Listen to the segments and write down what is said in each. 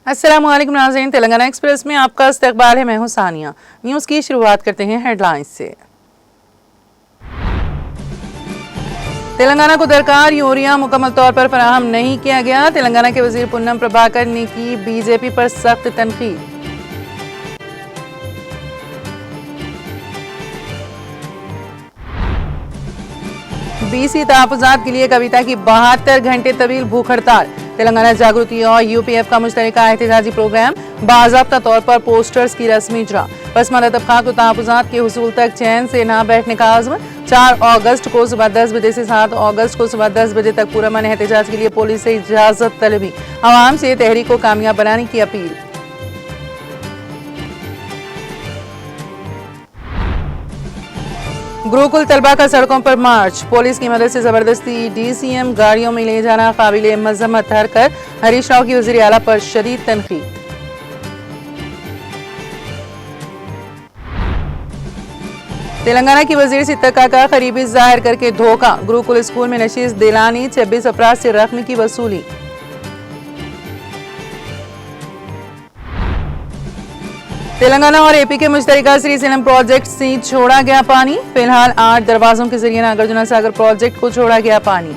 अस्सलाम वालेकुम नाज़रीन, तेलंगाना एक्सप्रेस में आपका इस्तकबाल है। मैं हूं सानिया। न्यूज़ की शुरुआत करते हैं हेडलाइंस से। तेलंगाना को दरकार यूरिया मुकम्मल तौर पर फराहम नहीं किया गया। तेलंगाना के वजीर पुन्नम प्रभाकर ने की बीजेपी पर सख्त तनकीद। बीसी तहफ़्फ़ुज़ात के लिए कविता की 72 घंटे तवील भूख हड़ताल। तेलंगाना जागृति और यूपीएफ का मुश्तरका एहतजाजी प्रोग्राम, बाज़ाब्ता तौर पर पोस्टर्स की रस्मी इजरा। पसमानदा तबक़ात को तहफ़्फ़ुज़ात के हुसूल तक चैन से ना बैठने का आज़म। 4 अगस्त को सुबह 10 बजे से 7 अगस्त को सुबह 10 बजे तक पुरअमन एहतजाज के लिए पुलिस से इजाज़त तलबी। आवाम से तहरीक को कामयाब बनाने की अपील। गुरुकुल तलबा का सड़कों पर मार्च, पुलिस की मदद से जबरदस्ती डीसीएम गाड़ियों में ले जाना काबिले मजम्मत हरकत। हरीश राव की वज़ीर आला पर शदीद तनकीद। तेलंगाना की वजीर सिद्दीक़ा का करीबी जाहिर करके धोखा। गुरुकुल स्कूल में नशीस दिलानी 26 अफराद से रकम की वसूली। तेलंगाना और एपी के मुश्तरका श्रीसेलम प्रोजेक्ट से छोड़ा गया पानी। फिलहाल 8 दरवाजों के जरिए नागार्जुना सागर प्रोजेक्ट को छोड़ा गया पानी।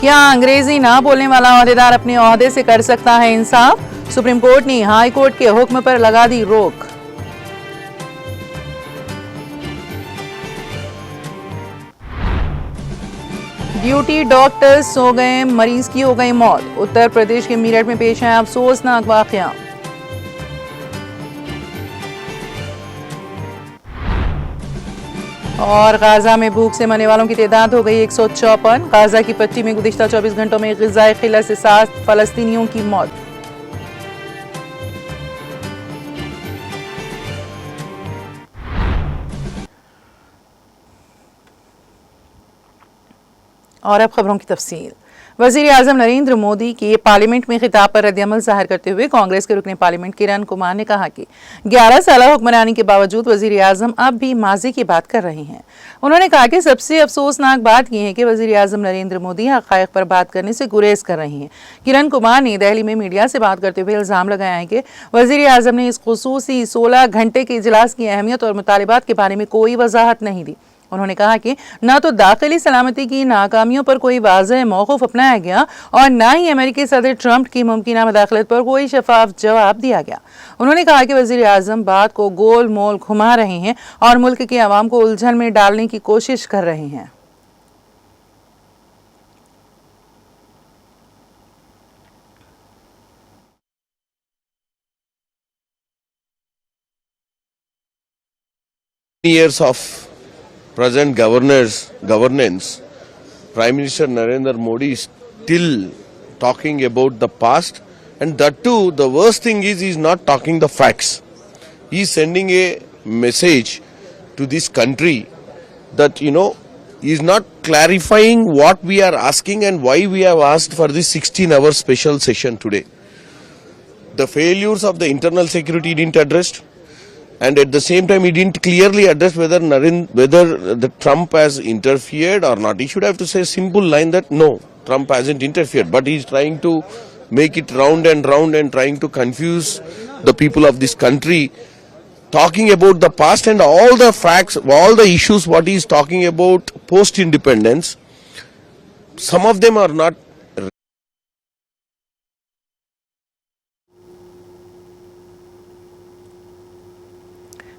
क्या अंग्रेजी ना बोलने वाला ओहदेदार अपने ओहदे से कर सकता है इंसाफ? सुप्रीम कोर्ट ने हाई कोर्ट के हुक्म पर लगा दी रोक। ड्यूटी डॉक्टर्स सो गए, मरीज की हो गई मौत। उत्तर प्रदेश के मेरठ में पेश आया अफसोसनाक वाकया। और गाजा में भूख से मरने वालों की तादाद हो गई 154। गाजा की पट्टी में गुज़िश्ता 24 घंटों में ग़िज़ाई क़िल्लत से 7 फ़लस्तीनियों की मौत। और अब खबरों की तफसील। वज़ीर आज़म नरेंद्र मोदी के पार्लियामेंट में खिताब पर रद्द-ए-अमल ज़ाहिर करते हुए कांग्रेस के रुकने पार्लियामेंट किरण कुमार ने कहा कि 11 साल हुक्मरानी के बावजूद वज़ीर आज़म अब भी माजी की बात कर रहे हैं। उन्होंने कहा कि सबसे अफसोसनाक बात यह है कि वज़ीर आज़म नरेंद्र मोदी हक़ाइक़ पर बात करने से गुरेज कर रहे हैं। किरण कुमार ने दिल्ली में मीडिया से बात करते हुए इल्ज़ाम लगाया है कि वज़ीर आज़म ने इस खुसूसी 16 घंटे के इजलास की अहमियत और मुतालिबात के बारे में कोई वजाहत नहीं दी। उन्होंने कहा कि न तो दाखिली सलामती की नाकामियों पर कोई वाज़ेह मौक़िफ़ अपनाया गया और न ही अमेरिकी सदर ट्रंप की मुमकिना मदाखलत पर कोई शफाफ जवाब दिया गया। उन्होंने कहा कि वज़ीर आज़म बात को गोल मोल घुमा रहे हैं और मुल्क के अवाम को उलझन में डालने की कोशिश कर रहे हैं। Years of present governance, Prime Minister Narendra Modi is still talking about the past, and that too, the worst thing is he's not talking the facts. He's sending a message to this country that, he's not clarifying what we are asking and why we have asked for this 16-hour special session today. The failures of the internal security didn't addressed. And at the same time, he didn't clearly address whether the Trump has interfered or not. He should have to say a simple line that no, Trump hasn't interfered. But he's trying to make it round and trying to confuse the people of this country, talking about the past and all the facts, all the issues what he's talking about post-independence. Some of them are not.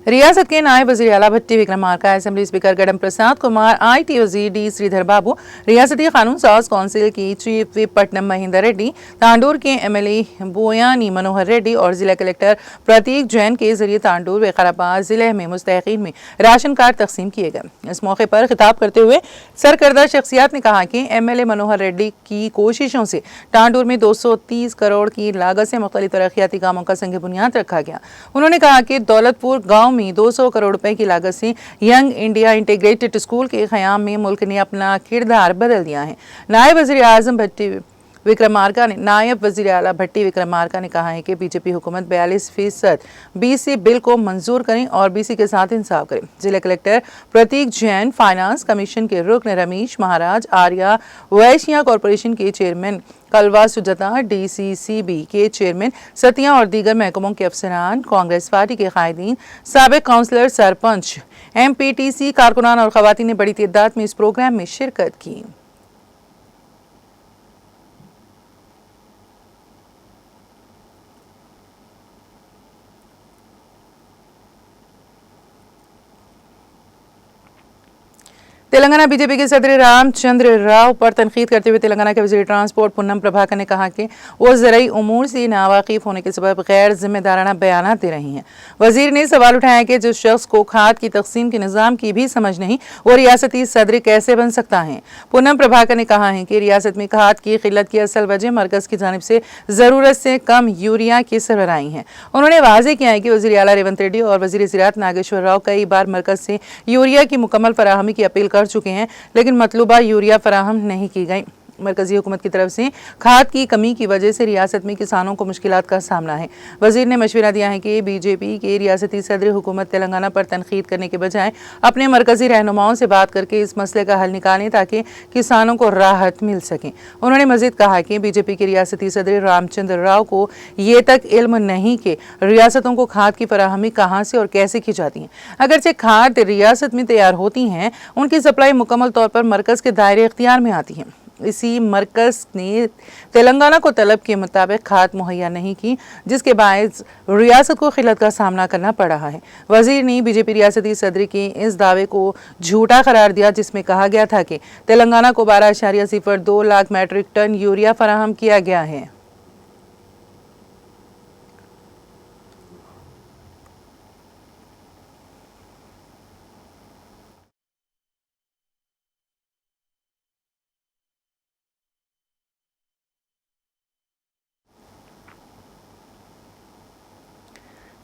रियासत के नायब वज़ीर आला Bhatti Vikramarka, assembly speaker Gaddam Prasad Kumar, IT वज़ीर D Sridhar Babu, रियासती कानून साज council की चीफ विप पट्टनम महेंदर रेड्डी, तांडूर के MLA बोयानी मनोहर रेड्डी और जिला कलेक्टर प्रतीक जैन के जरिए तांडूर विकाराबाद जिले में मुस्तहिकीन में राशन कार्ड तकसीम किए गए। इस मौके पर खिताब करते हुए सरकर्दा शख्सियात ने कहा कि MLA मनोहर रेड्डी की कोशिशों से तांडूर में 230 करोड़ की लागत से मुख्तलिफ तरक्याती कामों का संग बुनियाद रखा गया। उन्होंने कहा कि दौलतपुर गाँव में 200 करोड़ रुपए की लागत से यंग इंडिया इंटीग्रेटेड स्कूल के क़याम में मुल्क ने अपना किरदार बदल दिया है। नायब वज़ीर आज़म भट्टी विक्रमार्का ने नायब वजीर आला भट्टी विक्रमार्का ने कहा है कि बीजेपी हुकूमत 42% बीसी बिल को मंजूर करें और बीसी के साथ इंसाफ करें। जिला कलेक्टर प्रतीक जैन, फाइनेंस कमीशन के रुकन रमेश महाराज, आर्या वैश्या कॉरपोरेशन के चेयरमैन कलवा सुजाता, डीसीसीबी के चेयरमैन सतिया और दीगर महकमों के अफसरान, कांग्रेस पार्टी के कायदीन, साबिक काउंसलर, सरपंच, एमपीटीसी कारकुनान और खवातीन ने बड़ी तादाद में इस प्रोग्राम में शिरकत की। तेलंगाना बीजेपी के सदर रामचंद्र राव पर तनकीद करते हुए तेलंगाना के वजीर ट्रांसपोर्ट पूनम प्रभाकर ने कहा कि वो ज़राई उमूर से नावाकिफ होने के सबब गैर जिम्मेदाराना बयान दे रही हैं। वजीर ने सवाल उठाया कि जिस शख्स को खाद की तकसीम के निज़ाम की भी समझ नहीं, वो रियासती सदर कैसे बन सकता है। पूनम प्रभाकर ने कहा है कि रियासत में खाद की किल्लत की असल वजह मरकज़ की जानिब से ज़रूरत से कम यूरिया की सरबराही है। उन्होंने वाज़ेह किया है कि वज़ीर आला रेवंत रेड्डी और वज़ीर ज़राअत नागेश्वर राव कई बार मरकज़ से यूरिया की मुकम्मल फराहमी की अपील कर चुके हैं, लेकिन मतलूबा यूरिया फराहम नहीं की गई। मरकजी हुकूमत की तरफ से खाद की कमी की वजह से रियासत में किसानों को मुश्किलात का सामना है। वजीर ने मशवरा दिया है कि बीजेपी के रियासती सदर हुकूमत तेलंगाना पर तनकीद करने के बजाय अपने मरकजी रहनुमाओं से बात करके इस मसले का हल निकालें ताकि किसानों को राहत मिल सके। उन्होंने मजीद कहा कि बीजेपी के रियासती सदर रामचंद्र राव को ये तक इल्म नहीं कि रियासतों को खाद की फराहमी कहाँ से और कैसे की जाती है। अगरचे खाद रियासत में तैयार होती हैं, उनकी सप्लाई मुकम्मल तौर पर मरकज़ के दायरे इख्तियार में आती है। इसी मरकज़ ने तेलंगाना को तलब के मुताबिक खाद मुहैया नहीं की, जिसके बायस रियासत को खिल्लत का सामना करना पड़ रहा है। वजीर ने बीजेपी रियासती सदर के इस दावे को झूठा करार दिया, जिसमें कहा गया था कि तेलंगाना को 12.02 लाख मैट्रिक टन यूरिया फराहम किया गया है।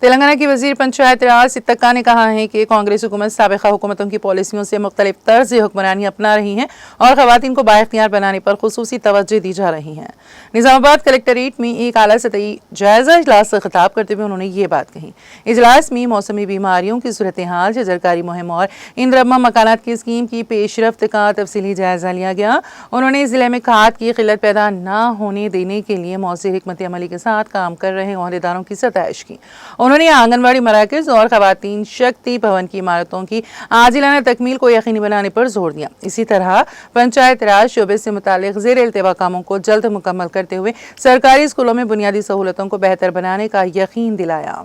तेलंगाना की वजीर पंचायत राज सितक्का ने कहा है कि कांग्रेस हुकूमत साबिका हुकूमतों की पॉलिसियों से मुख्तलिफ तर्ज हुक्मरानी अपना रही है और खवातीन को बाइख्तियार बनाने पर खुसूसी तवज्जो दी जा रही है। निजामाबाद कलेक्ट्रेट में एक आला सतही जायजा इजलास से खिताब करते हुए उन्होंने ये बात कही। इजलास में मौसमी बीमारियों की सूरत हाल, शजरकारी मुहिम और इंदिरा मकानात की स्कीम की पेशरफ्त का तफसीली जायजा लिया गया। उन्होंने जिले में खाद की किल्लत पैदा न होने देने के लिए मौसर हिकमत अमली के साथ काम कर रहे ओहदेदारों की सताइश की। उन्होंने आंगनबाड़ी मराकज़ और खवातीन शक्ति भवन की इमारतों की आजिलाना तकमील को यकीनी बनाने पर जोर दिया। इसी तरह पंचायत राज शोबे से मुतालिक ज़ेर इल्तिवा कामों को जल्द मुकम्मल करते हुए सरकारी स्कूलों में बुनियादी सहूलतों को बेहतर बनाने का यकीन दिलाया।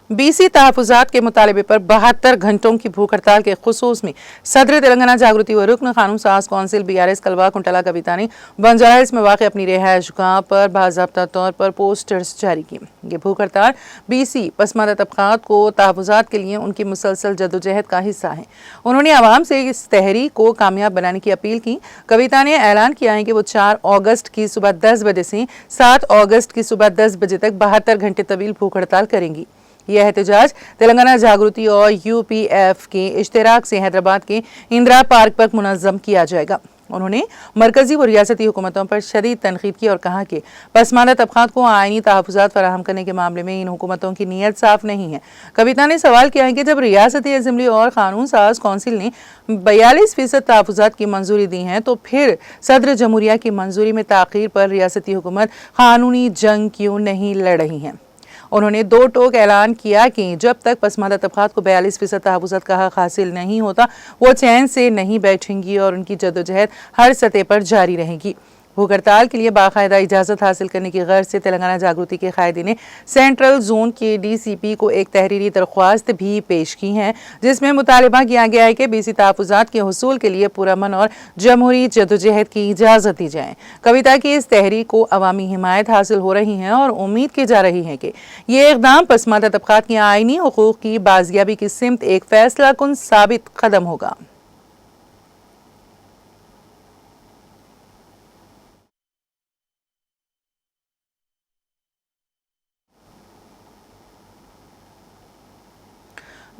बीसी तहफ़्फ़ुज़ात के मुतालबे पर 72 घंटों की भूख हड़ताल के खुसूस में सदर तेलंगाना जागृति व रुकन कानून साज कौंसिल BRS कलवा कुंटला कविता ने बंजारा हिल्स में वाक़ अपनी रिहाइश गाह पर बाज़ाब्ता तौर पर पोस्टर्स जारी किए। ये भूख हड़ताल बीसी पसमानदा तबक़ात को तहफ़्फ़ुज़ात के लिए उनकी मुसलसल जद्दोजहद का हिस्सा है। उन्होंने आवाम से इस तहरीक को कामयाब बनाने की अपील की। कविता ने ऐलान किया है कि वो 4 अगस्त की सुबह 10 बजे से 7 अगस्त की सुबह 10 बजे तक 72 घंटे तवील भूख हड़ताल करेंगी। यह एहतजाज तेलंगाना जागृति और UPF के इश्तराक से हैदराबाद के इंदिरा पार्क पर मुनज़्ज़म किया जाएगा। उन्होंने मरकजी व रियासती हुकूमतों पर शदीद तनकीद की और कहा कि पसमानदा तबक़ात को आइनी तहफ़्फ़ुज़ात फराहम करने के मामले में इन हुकूमतों की नीयत साफ नहीं है। कविता ने सवाल किया है कि जब रियासती असम्बली और कानून साज कौंसिल ने 42% तहफ़्फ़ुज़ात की मंजूरी दी है, तो फिर सदर जमहूरिया की मंजूरी में ताख़ीर पर रियासती हुकूमत कानूनी जंग क्यों नहीं लड़ रही है। उन्होंने 2 टोक ऐलान किया कि जब तक पसमानदा तबक़ात को 42% तहफ़्फ़ुज़ात का हक़ हासिल नहीं होता, वो चैन से नहीं बैठेंगी और उनकी जद्दोजहद हर सतह पर जारी रहेगी। भूख हड़ताल के लिए बाकायदा इजाज़त हासिल करने की गर्ज से तेलंगाना जागृति के कायदीन ने सेंट्रल जोन के DCP को एक तहरीरी दरख्वास्त भी पेश की है, जिसमें मुतालबा किया गया है कि बीसी तहफ़्फ़ुज़ात के हुसूल के लिए पुरअमन और जमहूरी जद्दोजहद की इजाज़त दी जाए। कविता की इस तहरीक को अवामी हिमायत हासिल हो रही है और उम्मीद की जा रही है कि ये इक़दाम पसमानदा तबक़ात की आइनी हुकूक़ की बाजियाबी की सिमत एक फ़ैसला कुन साबित कदम होगा।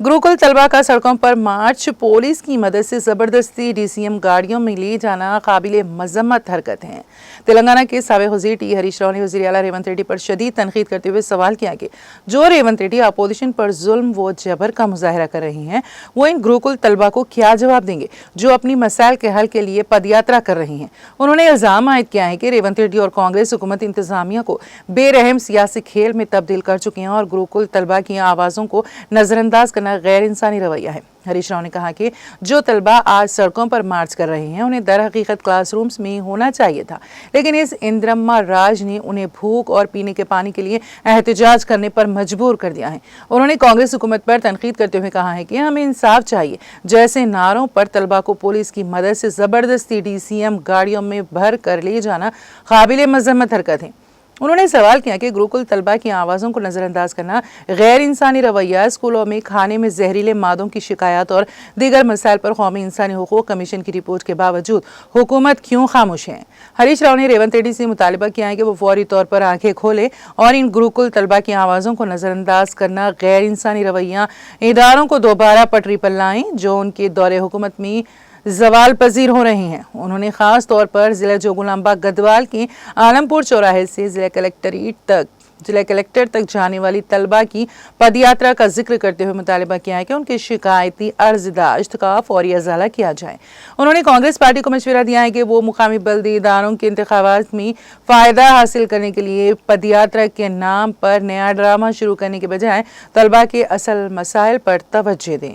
गुरुकुल तलबा का सड़कों पर मार्च, पुलिस की मदद से जबरदस्ती डीसीएम गाड़ियों में ले जाना काबिले मजम्मत हरकत है। तेलंगाना के साबिक वजीर टी हरीश राव ने वजीर आला रेवंत रेड्डी पर शदीद तनकीद करते हुए सवाल किया कि जो रेवंत रेड्डी अपोजिशन पर जुल्म व जबर का मुजाहरा कर रही हैं, वो इन गुरुकुल तलबा को क्या जवाब देंगे जो अपनी मसाइल के हल के लिए पदयात्रा कर रही हैं। उन्होंने इल्जाम आयद किया है कि रेवंत रेड्डी और कांग्रेस हुकूमत इंतजामिया को बेरहम सियासी खेल में तब्दील कर चुके हैं और गुरुकुल तलबा की आवाज़ों को नजरअंदाज करना गैर इंसानी रवैया है। हरीश राव ने कहा कि जो तलबा आज सड़कों पर मार्च कर रहे हैं उन्हें दर हकीकत क्लासरूम्स में होना चाहिए था, लेकिन इस इंद्रम्मा राज ने उन्हें भूख और पीने के पानी के लिए एहतजाज करने पर मजबूर कर दिया है। उन्होंने कांग्रेस हुकूमत पर तनकीद करते हुए कहा है कि हमें इंसाफ चाहिए। जैसे नारों पर तलबा को पुलिस की मदद से जबरदस्ती डीसीएम गाड़ियों में भर कर ले जाना काबिले मजम्मत हरकत है। उन्होंने सवाल किया कि गुरुकुल तलबा की आवाज़ों को नज़रअंदाज करना गैर इंसानी रवैया, स्कूलों में खाने में जहरीले मादों की शिकायत और दीगर मसाइल पर कौमी इंसानी हुकूक कमीशन की रिपोर्ट के बावजूद हुकूमत क्यों खामोश है। हरीश राव ने रेवंत रेड्डी से मुतालबा किया है कि वो फौरी तौर पर आंखें खोले और इन गुरुकुल तलबा की आवाज़ों को नज़रअंदाज करना गैर इंसानी रवैया इदारों को दोबारा पटरी पर लाएं जो उनके दौरे हुकूमत में जवाल पजीर हो रही हैं। उन्होंने खास तौर पर जिला जोगुलाम्बा गदवाल के आलमपुर चौराहे से जिला कलेक्टर तक जाने वाली तलबा की पदयात्रा का जिक्र करते हुए मुतालबा किया है कि उनकी शिकायती अर्जदाश्त का फौरी अजाला किया जाए। उन्होंने कांग्रेस पार्टी को मशवरा दिया है कि वो मुकामी बल्दी इदारों के इंतखाबात में फ़ायदा हासिल करने के लिए पदयात्रा के नाम पर नया ड्रामा शुरू करने के बजाय तलबा के असल मसाइल पर तवज्जो दें।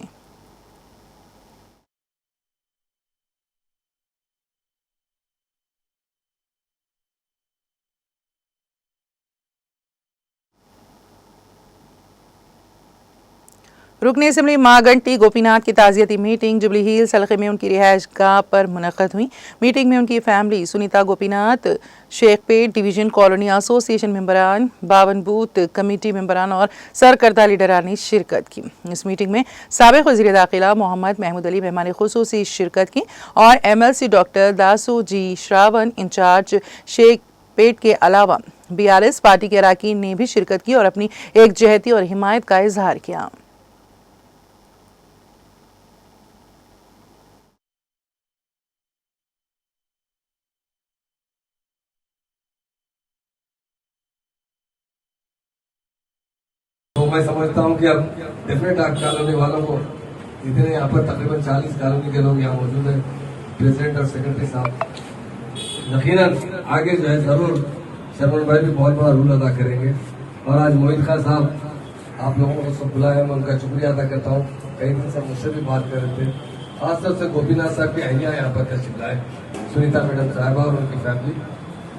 रुकन असम्बली मागंटी गोपीनाथ की ताज़ियती मीटिंग जुबली हिल्स हल्के में उनकी रिहाइश गाह पर मुनक़्क़द हुई। मीटिंग में उनकी family, Sunita Gopinath, Shaikpet division colony association मेंबरान, 52 बूथ कमेटी मेंबरान और सरकर्दा लीडरान ने शिरकत की। इस मीटिंग में साबिक़ वज़ीर दाखिला मोहम्मद महमूद अली मेहमान खुसूसी शिरकत की और MLC डॉक्टर दासू जी श्रावण, इंचार्ज शेखपेट के अलावा BRS पार्टी के अरकान ने भी शिरकत की और अपनी एकजहती और हिमायत का इजहार किया। तो मैं समझता हूं कि अब डेफिनेट आर्ट कॉलोनी वालों को जितने यहाँ पर तकरीबन 40 कॉलोनी के लोग यहाँ मौजूद हैं, प्रेसिडेंट और सेक्रेटरी साहब, यकीनन आगे जो है जरूर शरमन भाई भी बहुत बड़ा रोल अदा करेंगे। और आज मोहित खान साहब आप लोगों को सब बुलाया, मैं उनका शुक्रिया अदा करता हूँ। कई दिन से मुझसे भी बात कर रहे थे, खासतौर से गोपीनाथ साहब की अहिया यहाँ पर तशरीफ लाए, सुनीता मैडम साहबा और उनकी फैमिली।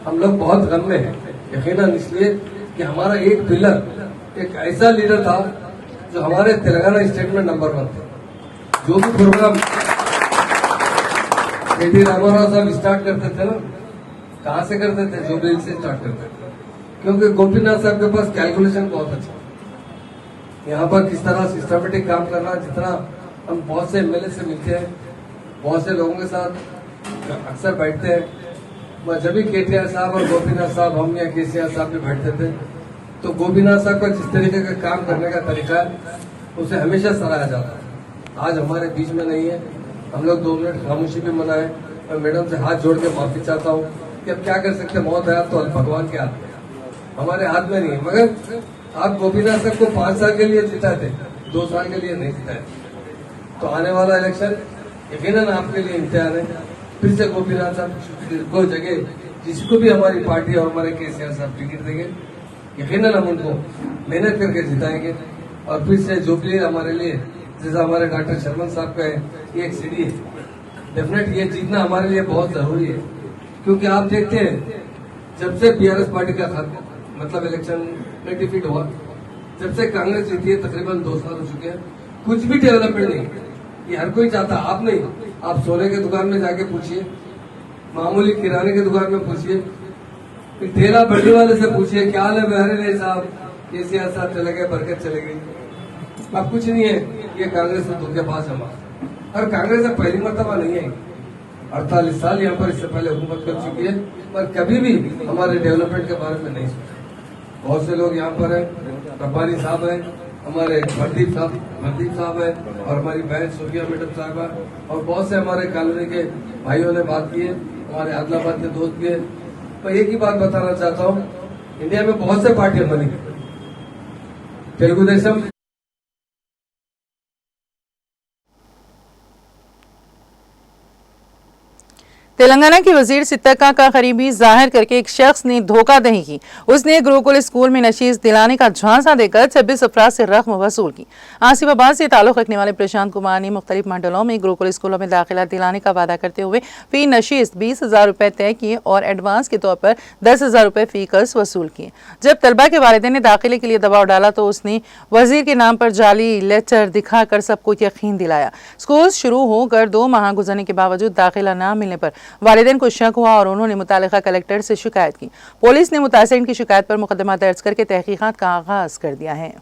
हम लोग बहुत गम में हैं, यकीनन इसलिए कि हमारा एक पिलर, एक ऐसा लीडर था जो हमारे तेलंगाना स्टेट में नंबर 1 था। जो भी प्रोग्राम KT रामाराव साहब स्टार्ट करते थे ना, कहाँ से करते थे? जुबली से स्टार्ट करते थे, क्योंकि गोपीनाथ साहब के पास कैलकुलेशन बहुत अच्छा। यहाँ पर किस तरह सिस्टमेटिक काम करना, जितना हम बहुत से MLA से मिलते हैं, बहुत से लोगों के साथ अक्सर बैठते हैं। जब भी KTR साहब और गोपीनाथ साहब, हम या KCR साहब भी बैठते थे, तो गोपीनाथ साहब का जिस तरीके का काम करने का तरीका है उसे हमेशा सराहा जाता है। आज हमारे बीच में नहीं है, हम लोग 2 मिनट खामोशी भी मनाए। मैं मैडम से हाथ जोड़ के माफी चाहता हूँ कि अब क्या कर सकते हैं, मौत है तो भगवान के हाथ में, हमारे हाथ में नहीं है। मगर आप गोपीनाथ साहब को 5 साल के लिए जिताए थे, 2 साल के लिए नहीं जिताए, तो आने वाला इलेक्शन यकीनन आपके लिए इम्तिहान है। फिर से गोपीनाथ साहब को जगह जिसको भी हमारी पार्टी और हमारे KCR साहब टिकट देंगे, यकीनन हम उनको मेहनत करके जिताएंगे। और फिर से जुबली हमारे लिए, जैसा हमारे डॉक्टर शर्मन साहब का है, ये एक सीढ़ी है। डेफिनेट ये जीतना हमारे लिए बहुत जरूरी है, क्योंकि आप देखते हैं जब से BRS पार्टी का मतलब इलेक्शन में डिफीट हुआ, जब से कांग्रेस जीती है तकरीबन 2 साल हो चुके हैं, कुछ भी डेवलपमेंट नहीं। ये हर कोई चाहता, आप नहीं, आप सोने की दुकान में जाके पूछिए, मामूली किराने की दुकान में पूछिए, ठेला बढ़ने वाले से पूछिए क्या हाल है बहरे साहब, KCR साहब चले गए, बरकत चले गई, अब कुछ नहीं है। ये कांग्रेस में धोखेबाज हमारा, और कांग्रेस अब पहली मरतबा नहीं है, 48 साल यहाँ पर इससे पहले हुकूमत कर चुकी है, पर कभी भी हमारे डेवलपमेंट के बारे में नहीं सोचा। बहुत से लोग यहाँ पर हैं, रब्बानी साहब हैं, हमारे मनदीप साहब है और हमारी बहन सोफिया मैडम साहबा और बहुत से हमारे कॉलोनी के भाइयों ने बात की है, हमारे आदिलाबाद के दोस्त भी है। तो एक ही बात बताना चाहता हूँ, इंडिया में बहुत से पार्टियां बनी, तेलुगु देशम तेलंगाना की वजीर सिद्दीका का करीबी जाहिर करके एक शख्स ने धोखाधड़ी की। उसने गुरुकुल स्कूल में नशीज दिलाने का झांसा देकर 26 अफराद से रकम वसूल की। आसिफाबाद से ताल्लुक रखने वाले प्रशांत कुमार ने मुख्तलिफ मंडलों में गुरुकुल स्कूलों में दाखिला दिलाने का वादा करते हुए फी नशीज 20,000 रुपए तय किए और एडवांस के तौर पर 10,000 रुपए फी कर्ज वसूल किए। जब तलबा के वालिदैन ने दाखिले के लिए दबाव डाला तो उसने वजीर के नाम पर जाली लेटर दिखाकर सबको यकीन दिलाया। स्कूल शुरू होकर 2 माह गुजरने के बावजूद दाखिला न मिलने पर वालिदैन को शक हुआ और उन्होंने मुतालिका कलेक्टर से शिकायत की। पुलिस ने मुतासिरीन की शिकायत पर मुकदमा दर्ज करके तहकीकात का आगाज कर दिया है।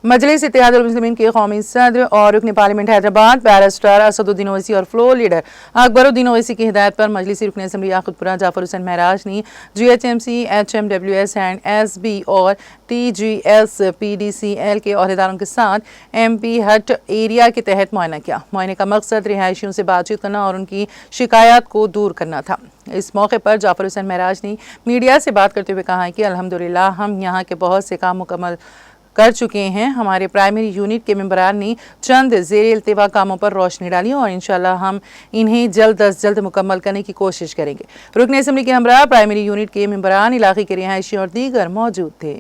मजलिस इत्तेहादुल मुस्लिमीन के कौमी सदर और रुकन पार्लियामेंट हैदराबाद बैरिस्टर असदुद्दीन ओवैसी और फ्लोर लीडर अकबरुद्दीन ओवैसी की हिदायत पर मजलिसी रुकन असम्बली याकुतपुरा जाफर हुसैन महराज ने GHMC, HMWS एंड SB और TGS PDCL के अहदेदारों के साथ MP हट एरिया के तहत मुआयना किया। मुआयने का मकसद रिहायशियों से बातचीत करना और उनकी शिकायत को दूर करना था। इस मौके पर जाफर हुसैन महराज ने मीडिया से बात करते हुए कहा कि अल्हम्दुलिल्लाह हम यहाँ के बहुत से काम मुकम्मल कर चुके हैं। हमारे प्राइमरी यूनिट के मेंबरान ने चंद ज़ेर इल्तिवा कामों पर रोशनी डाली और इंशाल्लाह हम इन्हें जल्द अज जल्द मुकम्मल करने की कोशिश करेंगे। रुकन असम्बली के हमरा प्राइमरी यूनिट के मेंबरान, इलाके के रिहायशी और दीगर मौजूद थे।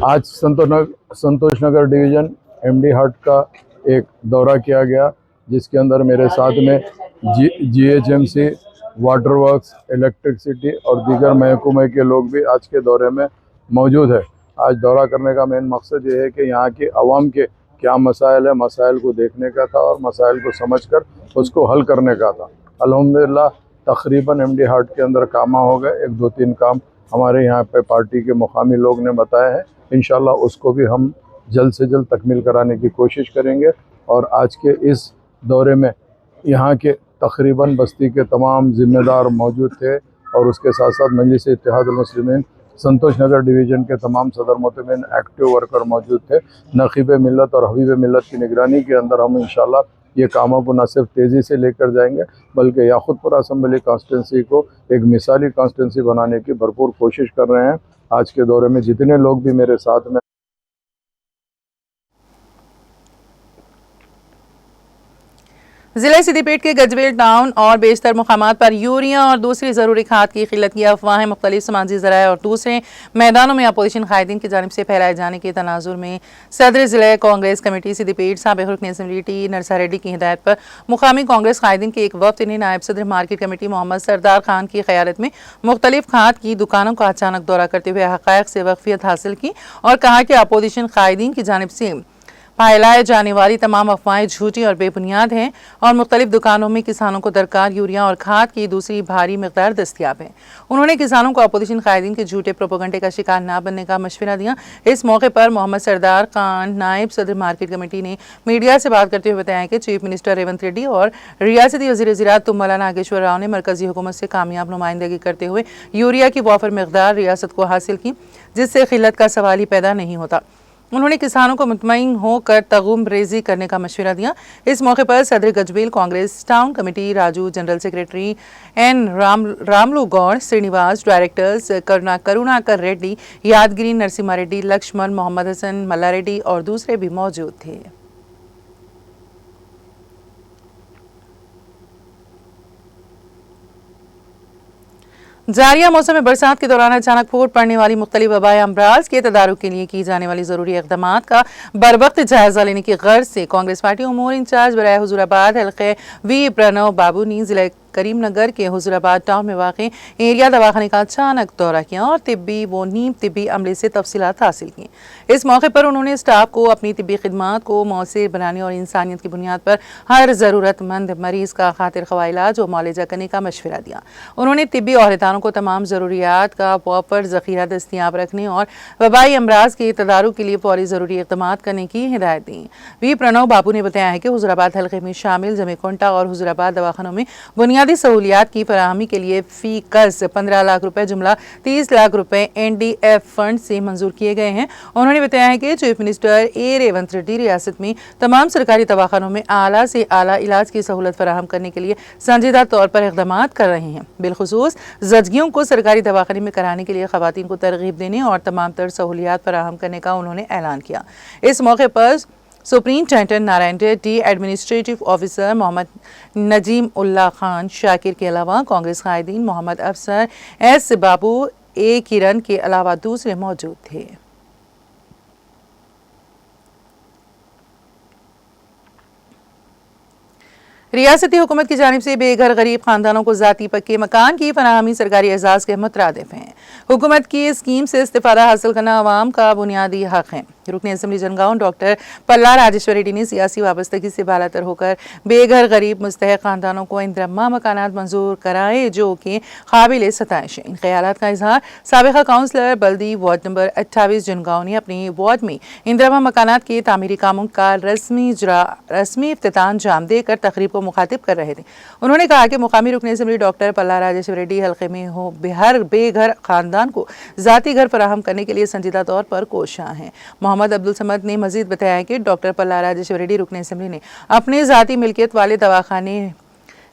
आज संतोष नगर डिवीज़न MD हट का एक दौरा किया गया, जिसके अंदर मेरे साथ में GHMC, वाटर वर्क्स, इलेक्ट्रिसिटी और दीगर महकमे के लोग भी आज के दौरे में मौजूद है। आज दौरा करने का मेन मकसद ये है कि यहाँ की आवाम के क्या मसाइल है, मसाइल को देखने का था और मसाइल को समझकर उसको हल करने का था। अल्हम्दुलिल्लाह तकरीबन MD हाट के अंदर काम हो गए। 1-2-3 काम हमारे यहाँ पे पार्टी के मुकामी लोग ने बताए हैं। इंशाल्लाह उसको भी हम जल्द से जल्द तकमील कराने की कोशिश करेंगे। और आज के इस दौरे में यहाँ के तकरीबन बस्ती के तमाम ज़िम्मेदार मौजूद थे और उसके साथ साथ मजलिस इत्तेहादुल मुस्लिमीन संतोष नगर डिवीज़न के तमाम सदर मोहतमिन एक्टिव वर्कर मौजूद थे। नक़ीब मिल्लत और हबीब मिल्लत की निगरानी के अंदर हम इंशाल्लाह ये कामों को न सिर्फ तेज़ी से लेकर जाएंगे बल्कि याकुतपुरा असम्बली कॉन्स्टिट्यूंसी को एक मिसाली कॉन्स्टिट्यूंसी बनाने की भरपूर कोशिश कर रहे हैं। आज के दौरे में जितने लोग भी मेरे साथ में जिला सिद्दीपेट के गजवेल टाउन और बेशतर मुकामात पर यूरिया और दूसरी ज़रूरी खाद की किल्लत की अफवाहें मुख्तलिफ समाजी ज़राए और दूसरे मैदानों में अपोजिशन कायदीन की जानिब से फैलाए जाने के तनाजुर में सदर ज़िला कांग्रेस कमेटी सिद्दीपेट साबिक़ रुकन असम्बली टी नरसा रेड्डी की हिदायत पर मुकामी कांग्रेस कायदीन के एक वफ्द ने नायब सदर मार्केट कमेटी मोहम्मद सरदार खान की क़यादत में मुख्तलिफ खाद की दुकानों का अचानक दौरा करते हुए हक़ाइक़ से वाक़फ़ियत हासिल की और कहा कि अपोजिशन कायदीन की जानिब से फैलाए जाने वाली तमाम अफवाहें झूठी और बेबुनियाद हैं और मुख्तलिफ दुकानों में किसानों को दरकार यूरिया और खाद की दूसरी भारी मकदार दस्तियाब है। उन्होंने किसानों को अपोजिशन कायदीन के झूठे प्रोपेगेंडे का शिकार न बनने का मशवरा दिया। इस मौके पर मोहम्मद सरदार खान नायब सदर मार्केट कमेटी ने मीडिया से बात करते हुए बताया कि चीफ मिनिस्टर रेवंत रेड्डी और रियासती वज़ीर ज़राअत तुम्मला नागेश्वर राव ने मरकजी हुकूमत से कामयाब नुमाइंदगी करते हुए यूरिया की वाफर मकदार रियासत को हासिल की, जिससे खिल्लत का सवाल ही पैदा नहीं होता। उन्होंने किसानों को मुतमईन होकर तगुम रेजी करने का मशवरा दिया। इस मौके पर सदर Gajwel Congress town committee Raju, general secretary N Ramulu Goud, Srinivas, directors Karunakar Reddy, Yadagiri Narasimha Reddy, Laxman, Mohammed Hasan, Malla Reddy और दूसरे भी मौजूद थे। जारिया मौसम में बरसात के दौरान अचानक फूट पड़ने वाली मुख्तलिफ वबाई अमराज के तदारुक के लिए की जाने वाली ज़रूरी इक़दाम का बरवक्त जायजा लेने की गर्ज से कांग्रेस पार्टी उमूर इंचार्ज बराए हुजूराबाद हल्के V प्रणव बाबू ने जिला करीमनगर के हुजूराबाद टाउन में वाक़ एरिया दवाखाने का अचानक दौरा किया और तिब्बी व नीम तिब्बी अमले से तफसीलात हासिल की। इस मौके पर उन्होंने स्टाफ को अपनी तिब्बी खिदमात को मौसर बनाने और इंसानियत की बुनियाद पर हर ज़रूरतमंद मरीज का खातिर ख्वाह इलाज और मुआलजा करने का मशवरा दिया। उन्होंने तिब्बी अहदेदारों को तमाम ज़रूरियात का प्रॉपर ज़ख़ीरा दस्तियाब रखने और वबाई अमराज के तदारुक के लिए फौरी ज़रूरी इक़दामात करने की हिदायत दी। वी प्रणव बाबू ने बताया है कि हुजूराबाद हल्के में शामिल जमीकुंटा और हुजूराबाद दवाखानों में बुनियादी सहूलियात की फराहमी के लिए फ़ी कर्ज 15 लाख रुपए जुमला 30 लाख रुपए NDF फंड से मंजूर किए गए हैं। उन्होंने बताया है कि chief minister A Revanth Reddy रियासत में तमाम सरकारी दवाखानों में आला से आला इलाज की सहूलत फराहम करने के लिए संजीदा तौर पर इक़दामात कर रहे हैं। बिलखुसूस ज़चगियों को सरकारी दवाखाने में कराने के लिए ख़वातीन को तरगीब देने और तमाम तर सहूलियात फराहम करने का उन्होंने ऐलान किया। इस मौके पर superintendent Narayan Reddy, administrative officer Mohammed Nazeem Ullah Khan Shakir के अलावा कांग्रेस कायदीन मोहम्मद अफसर S बाबू A किरण के अलावा दूसरे मौजूद थे। रियासती हुकूमत की जानिब से बेघर गरीब खानदानों को ज़ाती पक्के मकान की फराहमी सरकारी एजाज़ के मुतरादिफ हैं। हुकूमत की स्कीम से इस्तिफादा हासिल करना आवाम का बुनियादी हक है। रुकन असम्बली जनगांव डॉक्टर पल्ला राजेश्वर रेड्डी ने सियासी वाबस्तगी से बालातर होकर बेघर गरीब मुस्तहक खानदानों को इंदिरमा मकानात मंजूर कराए जो कि काबिल सताइश है। इन ख्यालात का इजहार साबिका काउंसलर बल्दी वार्ड नंबर 28 जनगांव ने अपने वार्ड में इंदिरमा मकानात के तामीरी कामों का रस्मी इफ्तिताह अंजाम देकर तकरीब को मुखातिब कर रहे थे। उन्होंने कहा कि मुकामी रुकन असम्बली डॉक्टर पल्ला राजेश्वर रेड्डी हल्के में हो हर बेघर खानदान को ज़ाती घर फराहम करने के लिए संजीदा तौर पर कोशां हैं। मोहम्मद अब्दुल समद ने मजीद बताया कि डॉक्टर पल्ला राजेश्वर रेड्डी रुकन असम्बली ने अपने ज़ाती मिल्कियत वाले दवाखाने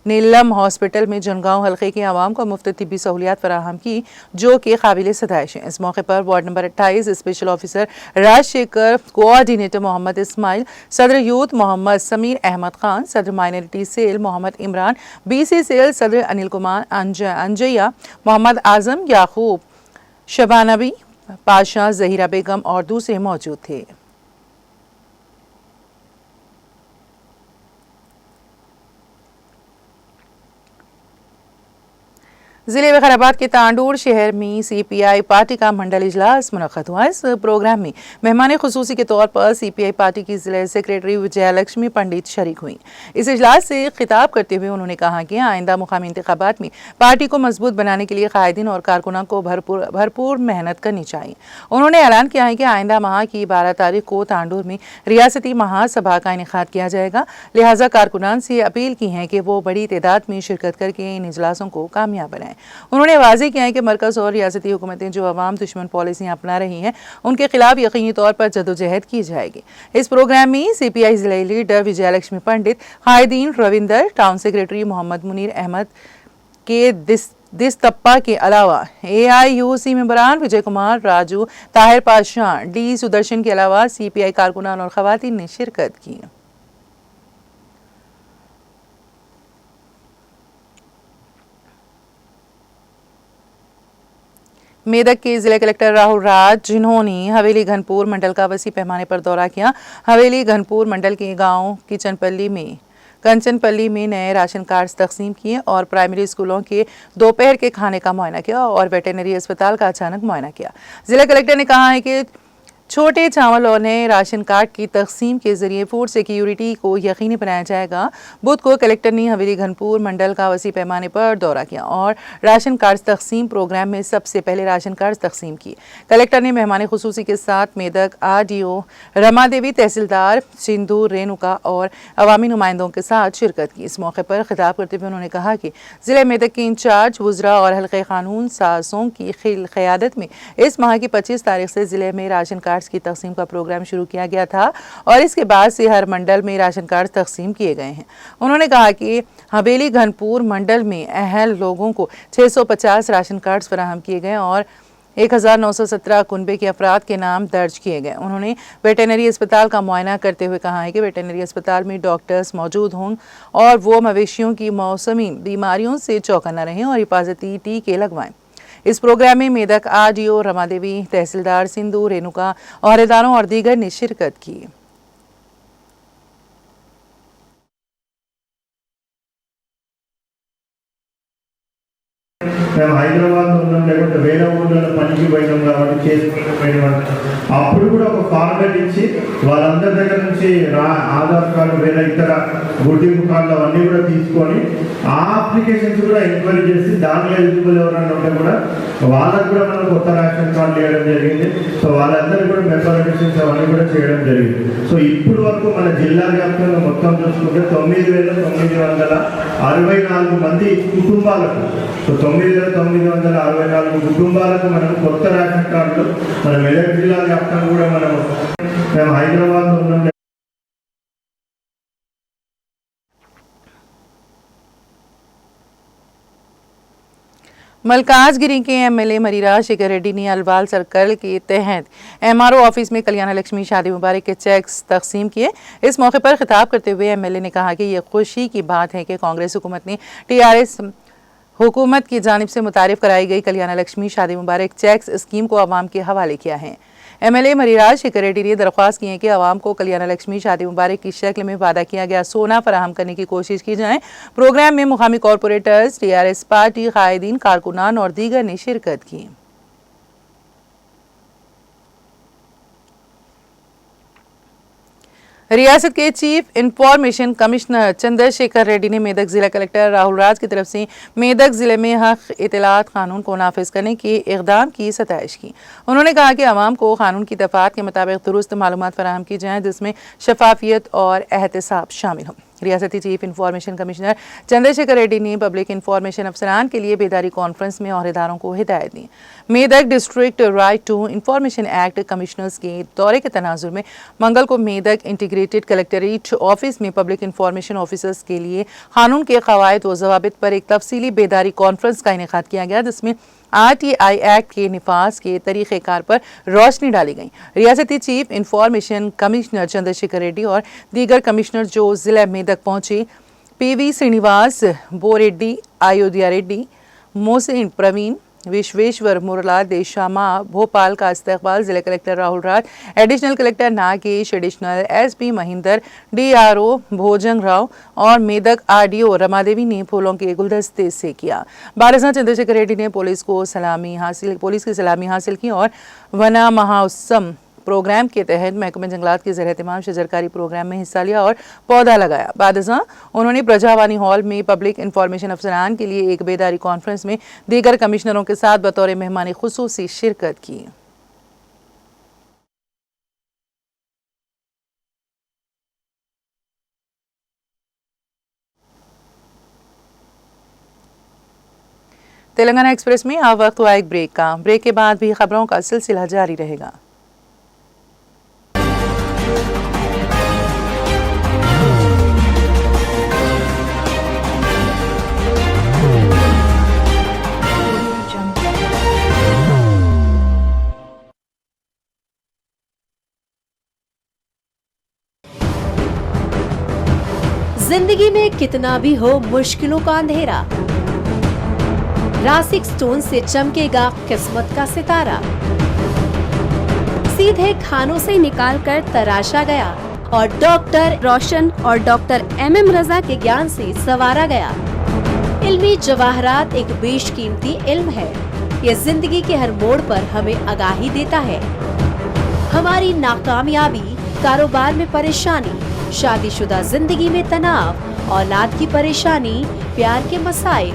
नीलम हॉस्पिटल में जनगांव हल्के के आवाम को मुफ्त तिब्बी सहूलियात फराहम की जो कि काबिल सताइश हैं। इस मौके पर ward number 28 special officer Rajshekhar, coordinator Mohammed Ismail, सदर यूथ मोहम्मद समीर अहमद खान, सदर minority cell Mohammed Imran, BC cell सदर अनिल कुमार अंजैया, मोहम्मद आजम, याकूब, शबानबी पाशा, जहीरा बेगम और दूसरे मौजूद थे। जिले वखाराबाद के तांडूर शहर में CPI पार्टी का मंडल इजलास मुनक्कद हुआ। इस प्रोग्राम में मेहमान खुसूसी के तौर पर CPI पार्टी की जिला सेक्रेटरी विजयलक्ष्मी पंडित शरीक हुई। इस इजलास से खिताब करते हुए उन्होंने कहा कि आइंदा मुकामी इंतखाबात में पार्टी को मजबूत बनाने के लिए कायदीन और कारकुनान को भरपूर मेहनत करनी चाहिए। उन्होंने ऐलान किया है कि आइंदा माह की 12 तारीख को तांडूर में रियासती महासभा का इनेकाद किया जाएगा, लिहाजा कारकुनान से अपील की है कि वो बड़ी तादाद में शिरकत करके इन इजलासों को कामयाब बनाएं। उन्होंने वाज़ेह किया है कि मरकज और रियासती हुकूमतें जो अवाम दुश्मन पॉलिसियाँ अपना रही हैं उनके खिलाफ यकीनी तौर पर जदोजहद की जाएगी। इस प्रोग्राम में CPI जिला लीडर विजयलक्ष्मी पंडित, कायदीन रविंदर, टाउन सेक्रेटरी मोहम्मद मुनीर अहमद के दिस्तप्पा के अलावा AIUC मेंबरान विजय कुमार, राजू, ताहिर पाशाह, D सुदर्शन के अलावा CPI कारकुनान और खवातीन ने शिरकत की। मेदक के जिला कलेक्टर राहुल राज, जिन्होंने हवेली घनपुर मंडल का वसी पैमाने पर दौरा किया, हवेली घनपुर मंडल के गांव कंचनपल्ली में नए राशन कार्ड तकसीम किए और प्राइमरी स्कूलों के दोपहर के खाने का मुआयना किया और वेटरनरी अस्पताल का अचानक मुआयना किया। जिला कलेक्टर ने कहा है कि छोटे चावल और नए राशन कार्ड की तकसीम के जरिए फूड सिक्योरिटी को यकीनी बनाया जाएगा। बुध को कलेक्टर ने हवेली घनपुर मंडल का वसी पैमाने पर दौरा किया और राशन कार्ड तकसीम प्रोग्राम में सबसे पहले राशन कार्ड तकसीम किए। कलेक्टर ने मेहमान खुसूसी के साथ मेदक RDO रमा देवी, तहसीलदार सिंधु रेणुका और अवामी नुमाइंदों के साथ शिरकत की। इस मौके पर खिताब करते हुए उन्होंने कहा कि जिले मेदक के इंचार्ज वुज़रा और हल्के कानून साजों की क़यादत में इस माह की 25 तारीख से जिले में राशन कार्ड की तकसीम का प्रोग्राम शुरू किया गया था और इसके बाद से हर मंडल में राशन कार्ड तकसीम किए गए हैं। उन्होंने कहा कि हवेली घनपुर मंडल में अहल लोगों को 650 राशन कार्ड फराहम किए गए और 1917 कुनबे के अफराद के नाम दर्ज किए गए। उन्होंने वेटरनरी अस्पताल का मुआयना करते हुए कहा है कि वेटरनरी अस्पताल में डॉक्टर्स मौजूद हों और वो मवेशियों की मौसमी बीमारियों से चौकन्ना रहें और हिफाजती टीके लगवाएं। इस प्रोग्राम में मेदक RDO रमा देवी, तहसीलदार सिंधु रेणुका, ओहदेदारों और दीगर ने शिरकत की। మేము హైదరాబాద్లో ఉన్నాం, లేకుంటే వేరే ఊళ్ళలో పనికి పోయినాం కాబట్టి చేసుకుంటాం. అప్పుడు కూడా ఒక ఫార్మాట్ ఇచ్చి వాళ్ళందరి దగ్గర నుంచి ఆధార్ కార్డు వేరే ఇతర గుర్తింపు కార్డులు అవన్నీ కూడా తీసుకొని ఆ అప్లికేషన్స్ కూడా ఎంక్వైరీ చేసి దాంట్లో ఎలిజిబుల్ ఎవరన్నా ఉంటే కూడా వాళ్ళకు కూడా మనం కొత్త రేషన్ కార్డు ఇవ్వడం జరిగింది. సో వాళ్ళందరూ కూడా మెంబర్ ఎడిషన్స్ అవన్నీ కూడా చేయడం జరిగింది. సో ఇప్పుడు వరకు మన జిల్లా వ్యాప్తంగా మొత్తం చూసుకుంటే 9,964 మంది కుటుంబాలకు, సో 9,964 కుటుంబాలకు మనం కొత్త రేషన్ కార్డులు మన మెదక్ జిల్లా వ్యాప్తంగా కూడా మేము హైదరాబాద్లో ఉన్నాం. मलकाजगिरी के एमएलए मरीरा शेखर रेड्डी ने अलवाल सर्कल के तहत एमआरओ ऑफिस में कल्याण लक्ष्मी शादी मुबारक के चेक्स तकसीम किए। इस मौके पर खिताब करते हुए एमएलए ने कहा कि यह खुशी की बात है कि कांग्रेस हुकूमत ने टीआरएस हुकूमत की जानिब से मुतारिफ कराई गई कल्याण लक्ष्मी शादी मुबारक चेक्स स्कीम को आवाम के हवाले किया है। एमएलए मरीराज शेखर रेड्डी ने दरख्वास्त की है कि आवाम को कल्याण लक्ष्मी शादी मुबारक की शक्ल में वादा किया गया सोना फराहम करने की कोशिश की जाए। प्रोग्राम में मुकामी कॉरपोरेटर्स, टीआरएस पार्टी, कायदीन, कारकुनान और दीगर ने शिरकत की। रियासत के chief information commissioner Chandrashekhar Reddy ने मेदक जिला कलेक्टर राहुल राज की तरफ से मेदक जिले में हक इतलात कानून को नाफिज करने के इक़दाम की सताइश की। उन्होंने कहा कि आवाम को कानून की दफ़ात के मुताबिक दुरुस्त मालूमात फराहम की जाएँ जिसमें शफाफियत और एहतसाब शामिल हो। रियासती chief information commissioner Chandrashekhar Reddy ने पब्लिक इंफॉर्मेशन अफसरान के लिए बेदारी कॉन्फ्रेंस में अहदेदारों को हिदायत दी। Medak district right to information act commissioners के दौरे के तनाजुर में मंगल को मेदक इंटीग्रेटेड कलेक्टरेट ऑफिस में पब्लिक इंफॉर्मेशन ऑफिसर्स के लिए कानून के कवायद व ज़वाबित पर एक तफसीली बेदारी कॉन्फ्रेंस का इनेकाद किया गया जिसमें RTI एक्ट के निफाज के तरीक़ेकार पर रोशनी डाली गई। रियासती chief information commissioner Chandrashekhar Reddy और दीगर कमिश्नर जो ज़िला मेदक पहुंचे PV श्रीनिवास, बोरेड्डी, अयोध्या रेड्डी, मोहसिन प्रवीण, विश्वेश्वर मुरला, देशामा, भोपाल का इस्तकबाल जिला collector Rahul Raj, additional collector Nagesh, additional SP Mahender, DRO Bhujang Rao और मेदक RDO रमादेवी ने फूलों के गुलदस्ते से किया। बारसा चंद्रशेखर रेड्डी ने पुलिस की सलामी हासिल की और वना महाउत्सव प्रोग्राम के तहत महकमे जंगलात के ज़ेर-ए-एहतमाम शजरकारी प्रोग्राम में हिस्सा लिया और पौधा लगाया। बादशाह उन्होंने प्रजावानी हॉल में पब्लिक इंफॉर्मेशन अफसरान के लिए एक बेदारी कॉन्फ्रेंस में दीगर कमिश्नरों के साथ बतौर मेहमान खुसूसी शिरकत की। तेलंगाना एक्सप्रेस में अब वक्त हुआ एक ब्रेक का। ब्रेक के बाद भी खबरों का सिलसिला जारी रहेगा। जिंदगी में कितना भी हो मुश्किलों का अंधेरा, रासिक स्टोन से चमकेगा किस्मत का सितारा। सीधे खानों से निकालकर तराशा गया और डॉक्टर रोशन और डॉक्टर MM रजा के ज्ञान से संवारा गया। इल्मी जवाहरात एक बेशकीमती इल्म है। ये जिंदगी के हर मोड़ पर हमें आगाही देता है। हमारी नाकामयाबी, कारोबार में परेशानी, शादीशुदा जिंदगी में तनाव, औलाद की परेशानी, प्यार के मसाइल,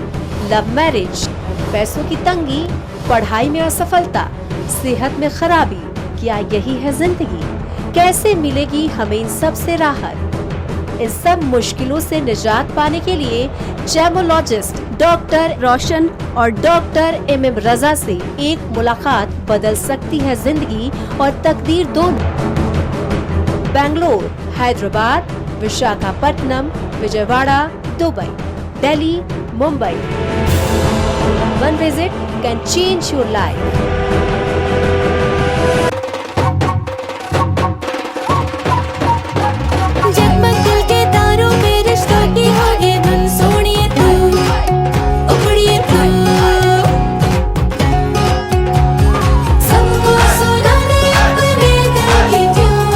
लव मैरिज, पैसों की तंगी, पढ़ाई में असफलता, सेहत में खराबी, क्या यही है जिंदगी? कैसे मिलेगी हमें इन सब से राहत? इन सब मुश्किलों से निजात पाने के लिए जेमोलॉजिस्ट डॉक्टर रोशन और डॉक्टर MM रजा से एक मुलाकात बदल सकती है जिंदगी और तकदीर दोनों। Bangalore, Hyderabad, Visakhapatnam, Vijayawada, Dubai, Delhi, Mumbai. One visit can change your life. जगमग दिल के तारों में रिश्तों की होगी धुन, सोनिए तू, उखड़िए तू, सबको सुनाने अपने दिल की ट्यून,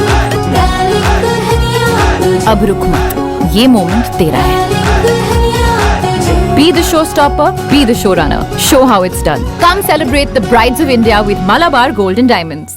डार्लिंग दुल्हनिया तुझे, अब रुक मत, ये मोमेंट तेरा है। डार्लिंग दुल्हनिया तुझे, Be the showstopper, be the showrunner. Show how it's done. Come celebrate the Brides of India with Malabar Gold and Diamonds.